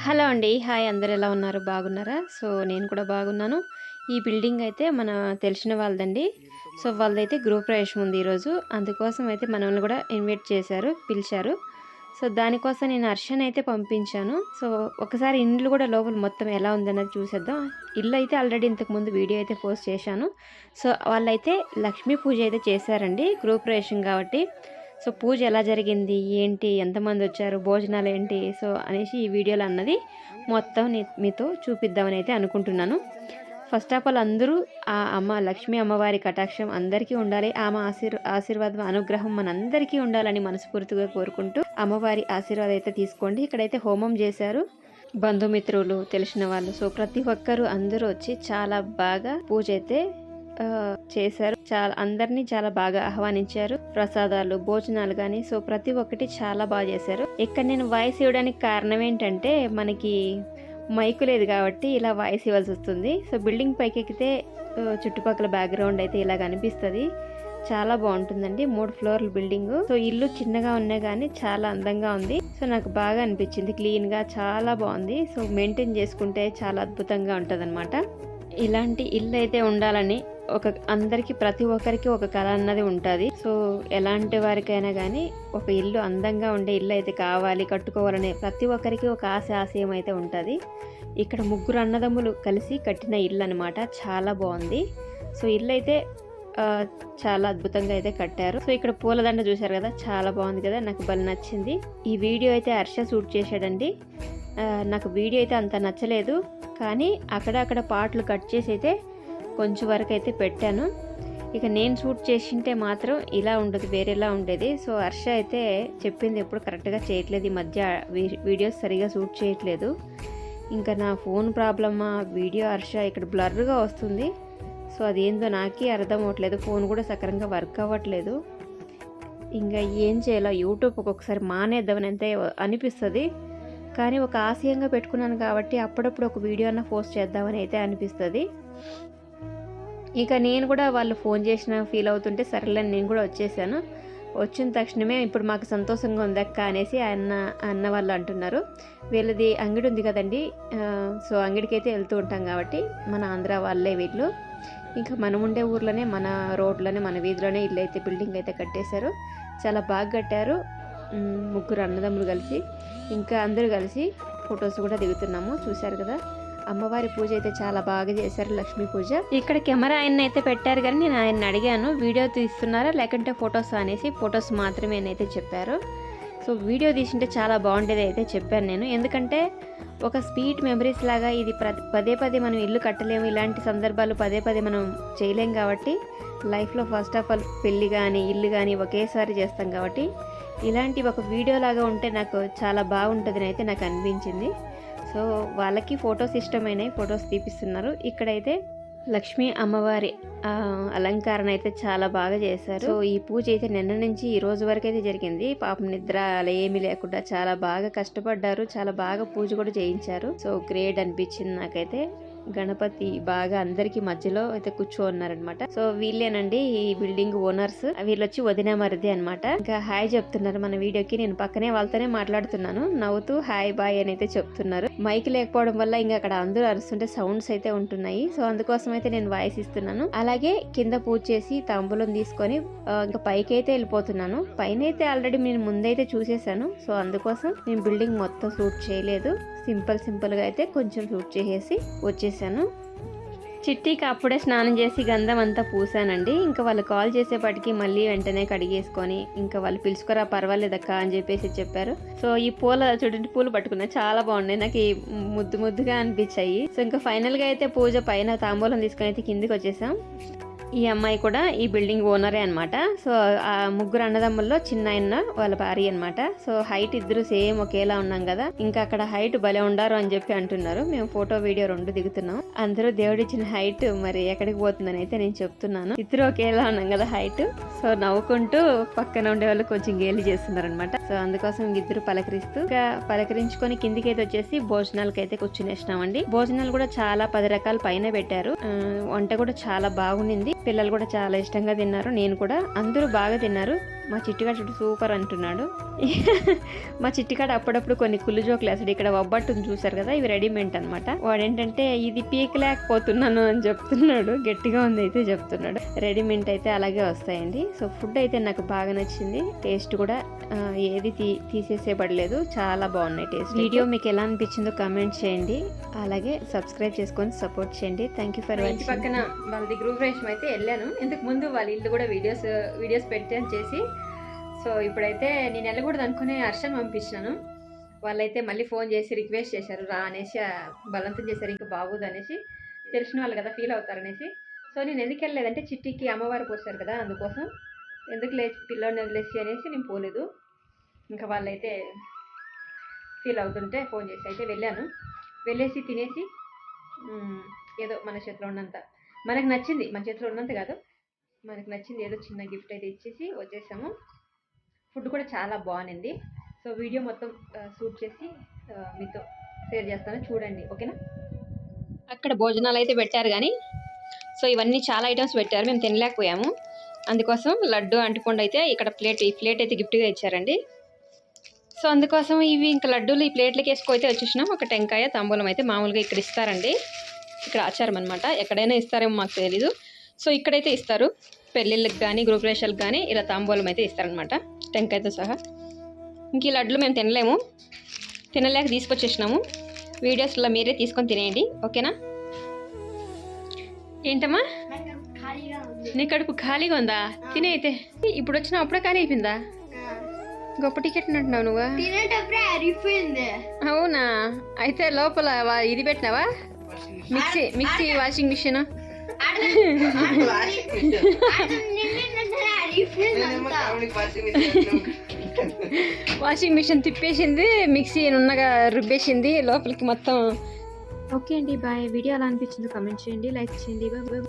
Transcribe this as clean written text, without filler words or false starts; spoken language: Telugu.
హలో అండి. హాయ్, అందరూ ఎలా ఉన్నారు? బాగున్నారా? సో, నేను కూడా బాగున్నాను. ఈ బిల్డింగ్ అయితే మన తెలిసిన వాళ్ళదండి. సో, వాళ్ళదైతే గృహప్రవేశం ఉంది ఈరోజు. అందుకోసం అయితే మనల్ని కూడా ఇన్వైట్ చేశారు, పిలిచారు. సో, దానికోసం నేను హర్షనైతే పంపించాను. సో, ఒకసారి ఇండ్లు కూడా లోపల మొత్తం ఎలా ఉందన్నది చూసేద్దాం. ఇల్లు అయితే ఆల్రెడీ ఇంతకుముందు వీడియో అయితే పోస్ట్ చేశాను. సో, వాళ్ళైతే లక్ష్మీ పూజ అయితే చేశారండి, గృహప్రవేశం కాబట్టి. సో, పూజ ఎలా జరిగింది, ఏంటి, ఎంతమందొచ్చారు, భోజనాలేంటి, సో, అనేసి ఈ వీడియోలో అన్నది మొత్తం మీతో చూపిద్దామని అయితే అనుకుంటున్నాను. ఫస్ట్ ఆఫ్ ఆల్ అందరూ ఆ లక్ష్మీ అమ్మవారి కటాక్షం అందరికీ ఉండాలి. ఆమె ఆశీర్వాదం, అనుగ్రహం మనందరికీ ఉండాలని మనస్ఫూర్తిగా కోరుకుంటూ అమ్మవారి ఆశీర్వాదం అయితే తీసుకోండి. ఇక్కడైతే హోమం చేశారు, బంధుమిత్రులు, తెలిసిన వాళ్ళు. సో, ప్రతి ఒక్కరూ అందరూ వచ్చి చాలా బాగా పూజ అయితే చేశారు. అందరినీ చాలా బాగా ఆహ్వానించారు. ప్రసాదాలు, భోజనాలు కానీ, సో ప్రతి ఒక్కటి చాలా బాగా చేశారు. ఇక్కడ నేను వాయిస్ ఇవ్వడానికి కారణం ఏంటంటే, మనకి మైకు లేదు కాబట్టి ఇలా వాయిస్ ఇవ్వాల్సి వస్తుంది. సో బిల్డింగ్ పైకి ఎక్కితే చుట్టుపక్కల బ్యాక్గ్రౌండ్ అయితే ఇలా కనిపిస్తుంది. చాలా బాగుంటుందండి. 3 ఫ్లోర్ల బిల్డింగ్. సో ఇల్లు చిన్నగా ఉన్నా కానీ చాలా అందంగా ఉంది. సో నాకు బాగా అనిపించింది. క్లీన్ గా చాలా బాగుంది. సో మెయింటైన్ చేసుకుంటే చాలా అద్భుతంగా ఉంటదన్నమాట. ఇలాంటి ఇల్లు అయితే ఉండాలని అందరికి, ప్రతి ఒక్కరికి ఒక కళ అన్నది ఉంటుంది. సో ఎలాంటి వారికైనా కానీ ఒక ఇల్లు, అందంగా ఉండే ఇల్లు అయితే కావాలి, కట్టుకోవాలనే ప్రతి ఒక్కరికి ఒక ఆశయం అయితే ఉంటుంది. ఇక్కడ 3 అన్నదమ్ములు కలిసి కట్టిన ఇల్లు అనమాట. చాలా బాగుంది. సో ఇల్లు అయితే చాలా అద్భుతంగా అయితే కట్టారు. సో ఇక్కడ పూలదండ చూశారు కదా, చాలా బాగుంది కదా, నాకు భలే నచ్చింది. ఈ వీడియో అయితే హర్ష షూట్ చేశాడండి. నాకు వీడియో అయితే అంత నచ్చలేదు, కానీ అక్కడక్కడ పాటలు కట్ చేసి అయితే కొంచెం వరకు అయితే పెట్టాను. ఇక నేను షూట్ చేసింటే మాత్రం ఇలా ఉండదు, వేరేలా ఉండేది. సో హర్ష అయితే చెప్పింది ఎప్పుడు కరెక్ట్గా చేయట్లేదు, ఈ మధ్య వీడియోస్ సరిగా షూట్ చేయట్లేదు. ఇంకా నా ఫోన్ ప్రాబ్లమా, వీడియో హర్ష ఇక్కడ బ్లర్గా వస్తుంది. సో అదేందో నాకే అర్థం అవ్వట్లేదు. ఫోన్ కూడా సక్రంగా వర్క్ అవ్వట్లేదు. ఇంకా ఏం చేయాలో, యూట్యూబ్ ఒక్కొక్కసారి మానేద్దామని అంతే అనిపిస్తుంది. కానీ ఒక ఆశయంగా పెట్టుకున్నాను కాబట్టి అప్పుడప్పుడు ఒక వీడియో అన్న పోస్ట్ చేద్దామని అయితే అనిపిస్తుంది. ఇక నేను కూడా వాళ్ళు ఫోన్ చేసిన ఫీల్ అవుతుంటే సరేలేని నేను కూడా వచ్చేసాను. వచ్చిన తక్షణమే ఇప్పుడు మాకు సంతోషంగా ఉందక్క అనేసి అన్న వాళ్ళు అంటున్నారు. వీళ్ళది అంగడి ఉంది కదండి. సో అంగడికి అయితే వెళ్తూ ఉంటాం కాబట్టి మన ఆంధ్ర వాళ్ళే వీళ్ళు. ఇంకా మనం ఉండే ఊర్లోనే, మన రోడ్లోనే, మన వీధిలోనే ఇల్లు అయితే, బిల్డింగ్ అయితే కట్టేశారు. చాలా బాగా కట్టారు. 3 అన్నదమ్ములు కలిసి, ఇంకా అందరూ కలిసి ఫొటోస్ కూడా దిగుతున్నాము. చూశారు కదా, అమ్మవారి పూజ అయితే చాలా బాగా చేశారు, లక్ష్మీ పూజ. ఇక్కడ కెమెరా ఆయన అయితే పెట్టారు, కానీ నేను ఆయన అడిగాను వీడియో తీస్తున్నారా లేకంటే ఫొటోస్ అనేసి. ఫొటోస్ మాత్రమే అయితే చెప్పారు. సో వీడియో తీసింటే చాలా బాగుండేది అయితే చెప్పాను నేను. ఎందుకంటే ఒక స్వీట్ మెమరీస్ లాగా ఇది పదే మనం ఇల్లు కట్టలేము, ఇలాంటి సందర్భాలు పదే మనం చేయలేం కాబట్టి, లైఫ్లో ఫస్ట్ ఆఫ్ ఆల్ పెళ్ళి కానీ ఇల్లు కానీ ఒకేసారి చేస్తాం కాబట్టి ఇలాంటి ఒక వీడియో లాగా ఉంటే నాకు చాలా బాగుంటుందని అయితే నాకు అనిపించింది. సో వాళ్ళకి ఫొటోస్ ఇష్టమైనవి, ఫొటోస్ తీపిస్తున్నారు. ఇక్కడైతే లక్ష్మీ అమ్మవారి అలంకరణ అయితే చాలా బాగా చేశారు. సో ఈ పూజ అయితే నిన్న నుంచి ఈ రోజు వరకు అయితే జరిగింది. పాపం నిద్ర అలా ఏమీ లేకుండా చాలా బాగా కష్టపడ్డారు, చాలా బాగా పూజ కూడా చేయించారు. సో గ్రేట్ అనిపించింది నాకైతే. గణపతి బాగా అందరికి మధ్యలో అయితే కూర్చోన్నారనమాట. సో వీళ్ళేనండి ఈ బిల్డింగ్ ఓనర్స్. వీళ్ళు వచ్చి వదిన మరిది అనమాట. ఇంకా హాయ్ చెప్తున్నారు మన వీడియోకి. నేను పక్కనే వాళ్ళతోనే మాట్లాడుతున్నాను, నవ్వుతూ హాయ్ బాయ్ అని అయితే చెప్తున్నారు. మైక్ లేకపోవడం వల్ల ఇంకా అక్కడ అందరూ అరుస్తుంటే సౌండ్స్ అయితే ఉంటున్నాయి. సో అందుకోసం అయితే నేను వాయిస్ ఇస్తున్నాను. అలాగే కింద పూజ చేసి తాంబూలం తీసుకొని ఇంకా పైకి అయితే వెళ్ళిపోతున్నాను. పైన అయితే ఆల్రెడీ నేను ముందైతే చూసేసాను. సో అందుకోసం నేను బిల్డింగ్ మొత్తం షూట్ చేయలేదు. సింపుల్గా అయితే కొంచెం షూట్ చేసేసి వచ్చేసాను. చిట్టికి అప్పుడే స్నానం చేసి గంధం అంతా పూసానండి. ఇంకా వాళ్ళు కాల్ చేసేపటికి మళ్ళీ వెంటనే కడిగేసుకొని, ఇంకా వాళ్ళు పిలుచుకోరా పర్వాలేదక్క అని చెప్పేసి చెప్పారు. సో ఈ చూడండి, పూలు పట్టుకున్నా చాలా బాగున్నాయి, నాకు ముద్దుగా అనిపించాయి. సో ఇంకా ఫైనల్గా అయితే పూజ పైన తాంబూలం తీసుకొని అయితే కిందికి వచ్చేసాం. ఈ అమ్మాయి కూడా ఈ బిల్డింగ్ ఓనరే అనమాట. సో ఆ 3 అన్నదమ్ముల్లో చిన్న ఆయన వాళ్ళ భార్య అనమాట. సో హైట్ ఇద్దరు సేమ్ ఒకేలా ఉన్నాం కదా, ఇంకా అక్కడ హైట్ భలే ఉండారు అని చెప్పి అంటున్నారు. మేము ఫోటో వీడియో 2 దిగుతున్నాం. అందరూ దేవుడిచ్చిన హైట్ మరి ఎక్కడికి పోతుందని అయితే నేను చెప్తున్నాను. ఇద్దరు ఒకేలా ఉన్నాం కదా హైట్. సో నవ్వుకుంటూ పక్కన ఉండే వాళ్ళు కొంచెం గేలి చేస్తున్నారు అనమాట. సో అందుకోసం ఇద్దరు పలకరిస్తూ ఇంకా పలకరించుకొని కిందికి అయితే వచ్చేసి భోజనాలకి అయితే కూర్చునేసినామండి. భోజనాలు కూడా చాలా 10 రకాల పైన పెట్టారు. వంట కూడా చాలా బాగుండింది. పిల్లలు కూడా చాలా ఇష్టంగా తిన్నారు, నేను కూడా. అందరూ బాగా తిన్నారు. మా చిట్టిగాడు సూపర్ అంటున్నాడు. మా చిట్టిగాడు అప్పుడప్పుడు కొన్ని కుళ్ళు జోకులు వేస్తాడు. ఇక్కడ ఒబ్బట్టును చూసారు కదా, ఇవి రెడీమేడ్ అనమాట. వాడేంటంటే ఇది పీకలేకపోతున్నాను అని చెప్తున్నాడు, గట్టిగా ఉంది అయితే చెప్తున్నాడు. రెడీమేడ్ అయితే అలాగే వస్తాయండి. సో ఫుడ్ అయితే నాకు బాగా నచ్చింది, టేస్ట్ కూడా ఏది తీసేసేయబడలేదు, చాలా బాగున్నాయి టేస్ట్. వీడియో మీకు ఎలా అనిపించిందో కామెంట్ చేయండి, అలాగే సబ్స్క్రైబ్ చేసుకొని సపోర్ట్ చేయండి. Thank you for watching. పక్కన వాళ్ళది గ్రూప్ ప్రవేశం అయితే వెళ్ళాను. ఇంతకు ముందు వాళ్ళ ఇల్లు కూడా వీడియోస్ పెట్టాను చేసి. సో ఇప్పుడైతే నేను వెళ్ళకూడదు అనుకునే హర్షను పంపించినాను. వాళ్ళైతే మళ్ళీ ఫోన్ చేసి రిక్వెస్ట్ చేశారు, రా అనేసి బలవంతం చేశారు, ఇంకా బాగోదు అనేసి, తెలిసిన వాళ్ళు కదా ఫీల్ అవుతారనేసి. సో నేను ఎందుకు వెళ్ళలేదంటే చిట్టికి అమ్మవారు పోసారు కదా, అందుకోసం ఎందుకు లేచి పిల్లోని వదిలేసి అనేసి నేను పోలేదు. ఇంకా వాళ్ళైతే ఫీల్ అవుతుంటే ఫోన్ చేసి అయితే వెళ్ళాను. వెళ్ళేసి తినేసి ఏదో మన చేతిలో ఉన్నంత, మనకు నచ్చింది, మన చేతిలో ఉన్నంత కాదు, మనకు నచ్చింది ఏదో చిన్న గిఫ్ట్ అయితే ఇచ్చేసి వచ్చేసాము. ఫుడ్ కూడా చాలా బాగుంది. సో వీడియో మొత్తం షూట్ చేసి మీతో షేర్ చేస్తాను, చూడండి ఓకేనా. అక్కడ భోజనాలు అయితే పెట్టారు కానీ, సో ఇవన్నీ చాలా ఐటమ్స్ పెట్టారు, మేము తినలేకపోయాము. అందుకోసం లడ్డు అంటిపండు అయితే ఇక్కడ ఈ ప్లేట్ అయితే గిఫ్ట్గా ఇచ్చారండి. సో అందుకోసం ఇవి ఇంకా లడ్డూలు ఈ ప్లేట్లకి వేసుకొని వచ్చేసినాం. ఒక టెంకాయ తాంబూలం అయితే మామూలుగా ఇక్కడ ఇస్తారండి, ఇక్కడ ఆచారం అనమాట. ఎక్కడైనా ఇస్తారేమో మాకు తెలీదు. సో ఇక్కడైతే ఇస్తారు, పెళ్ళిళ్ళకి కానీ గృహప్రవేశాలకు కానీ ఇలా తాంబూలం అయితే ఇస్తారనమాట, టెంకాయతో సహా. ఇంక ఈ లడ్డులు మేము తినలేక తీసుకొచ్చేసినాము. వీడియోస్లో మీరే తీసుకొని తినేయండి ఓకేనా. ఏంటమ్మా నీ కడుపు ఖాళీగా ఉందా? తినే అయితే. ఇప్పుడు వచ్చినా అప్పుడే ఖాళీ అయిపోయిందా? గొప్ప టికెట్ అంటున్నావు నువ్వు. అవునా, అయితే లోపల ఇది పెట్టినావా, mixie washing machine. Washing machine తిప్పేసింది, మిక్సీ నున్నగా రుబ్బేసింది లోపలికి మొత్తం. ఓకే అండి, బాయ్. వీడియో ఎలా అనిపించిందో కామెంట్ చేయండి, లైక్ చేయండి. బాయ్.